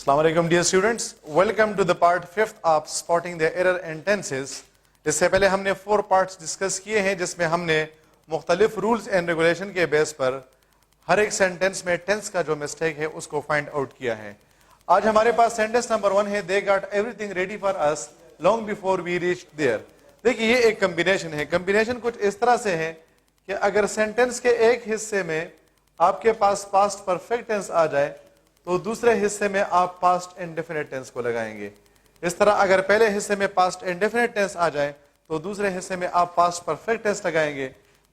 Assalamu alaikum dear students, welcome to the part 5th of spotting the error and tenses. इससे पहले हमने 4 parts discuss किए हैं जिसमें हमने मुख्तलिफ रूल्स एंड रेगुलेशन के बेस पर हर एक सेंटेंस में टेंस का जो मिस्टेक है उसको फाइंड आउट किया है. आज हमारे पास सेंटेंस नंबर 1 है, they got everything ready for us long before we reached there. देखिए ये एक कम्बिनेशन है. कम्बिनेशन कुछ इस तरह से है कि अगर सेंटेंस के एक हिस्से में आपके पास पास्ट परफेक्ट टेंस आ जाए तो दूसरे हिस्से में आप पास्ट इंडेफिनिट टेंस को लगाएंगे. इस तरह अगर पहले हिस्से में पास्ट इंडेफिनिट टेंस आ जाए तो दूसरे हिस्से में आप पास्ट परफेक्ट टेंस लगाएंगे.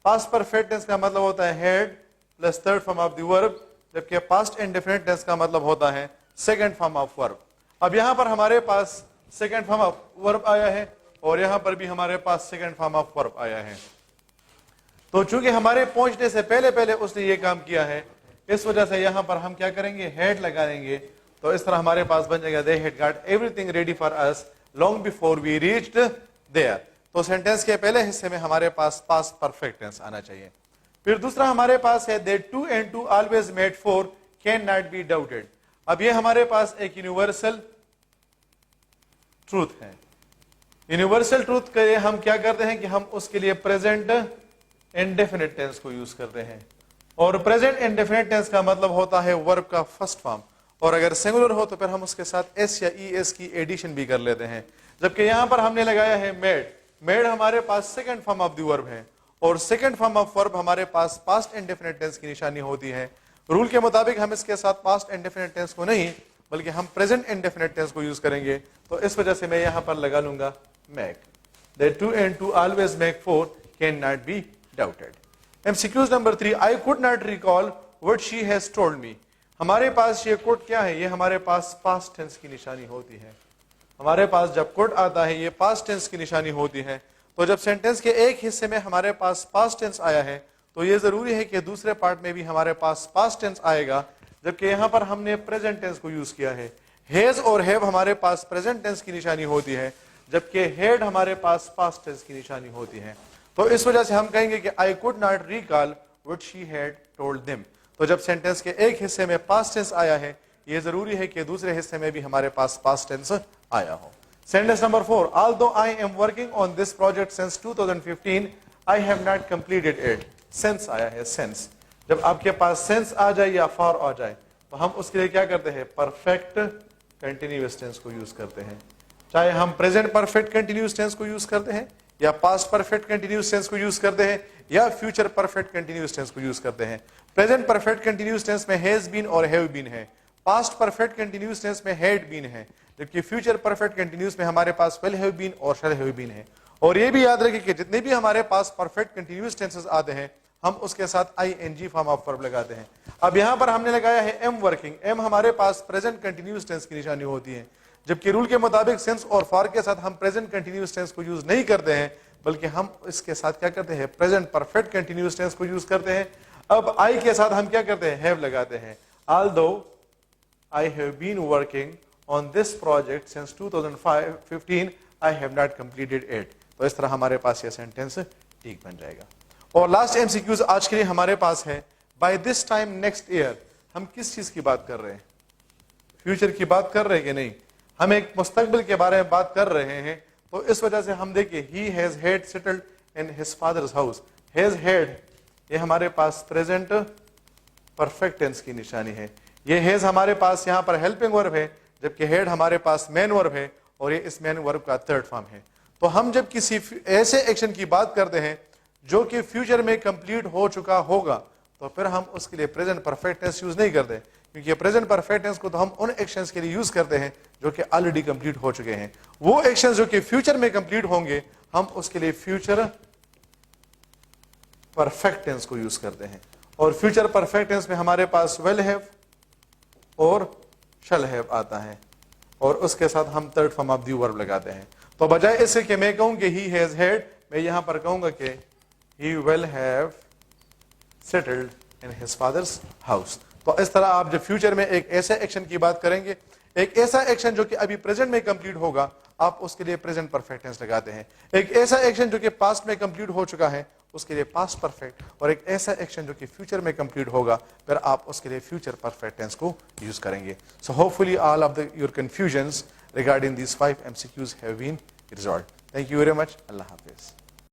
पास्ट परफेक्ट टेंस का मतलब होता है head plus third form of the verb, जबकि पास्ट इंडेफिनिट टेंस का मतलब होता है सेकंड फॉर्म ऑफ वर्ब. अब यहां पर हमारे पास सेकंड फॉर्म ऑफ वर्ब आया है और यहां पर भी हमारे पास सेकंड फॉर्म ऑफ वर्ब आया है. तो चूंकि हमारे पहुंचने से पहले पहले उसने ये काम किया है, इस वजह से यहां पर हम क्या करेंगे, हेड लगाएंगे. तो इस तरह हमारे पास बन जाएगा they had got everything ready for us long before we reached there. तो सेंटेंस के पहले हिस्से में हमारे पास पास्ट परफेक्ट टेंस आना चाहिए. फिर दूसरा हमारे पास है they 2 and 2 always made 4 cannot be doubted. अब ये हमारे पास एक यूनिवर्सल ट्रूथ है. यूनिवर्सल ट्रूथ के लिए हम क्या करते हैं कि हम उसके लिए प्रेजेंट इंडेफिनिट टेंस को यूज करते हैं. और प्रेजेंट इंडेफिनिट टेंस का मतलब होता है वर्ब का फर्स्ट फॉर्म, और अगर सिंगुलर हो तो फिर हम उसके साथ एस या ई एस की एडिशन भी कर लेते हैं. जबकि यहां पर हमने लगाया है मेड. मेड हमारे पास second form of the verb है और सेकंड फॉर्म ऑफ वर्ब हमारे पास पास्ट इंडेफिनिट टेंस की निशानी होती है. रूल के मुताबिक हम इसके साथ पास्ट इंडेफिनिट टेंस को नहीं बल्कि हम प्रेजेंट इंडेफिनिट टेंस को यूज करेंगे. तो इस वजह से मैं यहां पर लगा लूंगा make. That 2 and 2 always make 4 cannot be doubted. MCQs number 3, I could not recall what she has told me. हमारे पास ये could क्या है, ये हमारे पास past tense की निशानी होती है. हमारे पास जब could आता है ये past tense की निशानी होती है. तो जब सेंटेंस के एक हिस्से में हमारे पास past tense आया है तो ये जरूरी है कि दूसरे पार्ट में भी हमारे पास past tense आएगा, जबकि यहां पर हमने प्रेजेंट टेंस को यूज किया है. हैज और हैव हमारे पास प्रेजेंट टेंस की निशानी होती है, जबकि हेड हमारे पास पास्ट टेंस की निशानी होती है. तो इस वजह से हम कहेंगे कि I could not recall what she had told them. तो जब सेंटेंस के एक हिस्से में पास्ट टेंस आया है ये जरूरी है कि दूसरे हिस्से में भी हमारे पास पास्ट टेंस आया हो. Sentence number 4, although I am working on this project since 2015 I have not completed it. since आया है. since जब आपके पास since आ जाए या for आ जाए तो हम उसके लिए क्या करते हैं, परफेक्ट कंटिन्यूअस टेंस को यूज करते हैं. चाहे हम प्रेजेंट परफेक्ट कंटिन्यूअस टेंस को यूज करते हैं या पास्ट परफेक्ट कंटिन्यूअस टेंस को यूज करते हैं या फ्यूचर परफेक्ट कंटिन्यूअस टेंस को यूज करते हैं. प्रेजेंट परफेक्ट कंटिन्यूअस टेंस में हैज बीन और हैव बीन है. पास्ट परफेक्ट कंटिन्यूअस टेंस में हैड बीन है, जबकि फ्यूचर परफेक्ट कंटिन्यूअस में हमारे पास विल हैव बीन और शैल हैव बीन है. और ये भी याद रखिए कि जितने भी हमारे पास परफेक्ट कंटिन्यूअस टेंसेस आते हैं हम उसके साथ आईएनजी फॉर्म ऑफ वर्ब लगाते हैं. अब यहां पर हमने लगाया है एम वर्किंग. एम हमारे पास प्रेजेंट कंटिन्यूअस टेंस की निशानी होती है, जबकि रूल के मुताबिक सिंस और फॉर के साथ हम प्रेजेंट कंटिन्यूअस टेंस को यूज नहीं करते हैं बल्कि हम इसके साथ क्या करते हैं, प्रेजेंट परफेक्ट कंटिन्यूअस टेंस को यूज करते हैं. अब आई के साथ हम क्या करते हैं, हैव लगाते हैं. although I have been working on this project since 2015 I have not completed it. तो इस तरह हमारे पास ये सेंटेंस ठीक बन जाएगा. और लास्ट एमसीक्यूज आज के लिए हमारे पास है, by this time next year. हम किस चीज की बात कर रहे हैं, फ्यूचर की बात कर रहे हैं कि नहीं, हम एक मुस्तकबिल के बारे में बात कर रहे हैं. तो इस वजह से हम देखिए he has had settled in his father's house. Has had ये हमारे पास प्रेजेंट परफेक्ट टेंस की निशानी है. ये हैज हमारे पास यहाँ पर हेल्पिंग वर्ब है, जबकि हैड हमारे पास मेन वर्ब है और ये इस मेन वर्ब का थर्ड फॉर्म है. तो हम जब किसी ऐसे एक्शन की बात करते हैं जो कि फ्यूचर में कंप्लीट हो चुका होगा तो फिर हम उसके लिए प्रेजेंट परफेक्ट टेंस यूज नहीं करते, क्योंकि प्रेजेंट परफेक्ट टेंस को तो हम उन एक्शंस के लिए यूज करते हैं जो कि ऑलरेडी कंप्लीट हो चुके हैं. वो एक्शंस जो कि फ्यूचर में कंप्लीट होंगे हम उसके लिए फ्यूचर परफेक्ट टेंस को यूज करते हैं. और फ्यूचर परफेक्ट टेंस में हमारे पास विल हैव और शैल हैव आता है और उसके साथ हम third form of the verb लगाते हैं. तो बजाय इससे कि मैं कहूं कि ही हैज हैड, मैं यहां पर कहूंगा कि he will have settled in his father's house. तो इस तरह आप जब फ्यूचर में एक ऐसे एक्शन की बात करेंगे, एक ऐसा एक्शन जो कि अभी प्रेजेंट में कंप्लीट होगा, आप उसके लिए प्रेजेंट परफेक्ट टेंस लगाते हैं. एक ऐसा एक्शन जो कि पास्ट में कंप्लीट हो चुका है اس کے لیے پاسٹ پرفیکٹ اور ایک ایسا ایکشن جو کہ فیوچر میں کمپلیٹ ہوگا, پھر آپ اس کے لیے فیوچر پرفیکٹ ٹینس کو یوز کریں گے. So hope fully all of your confusions regarding these 5 MCQs have been resolved. Thank you very much. Allah Hafiz.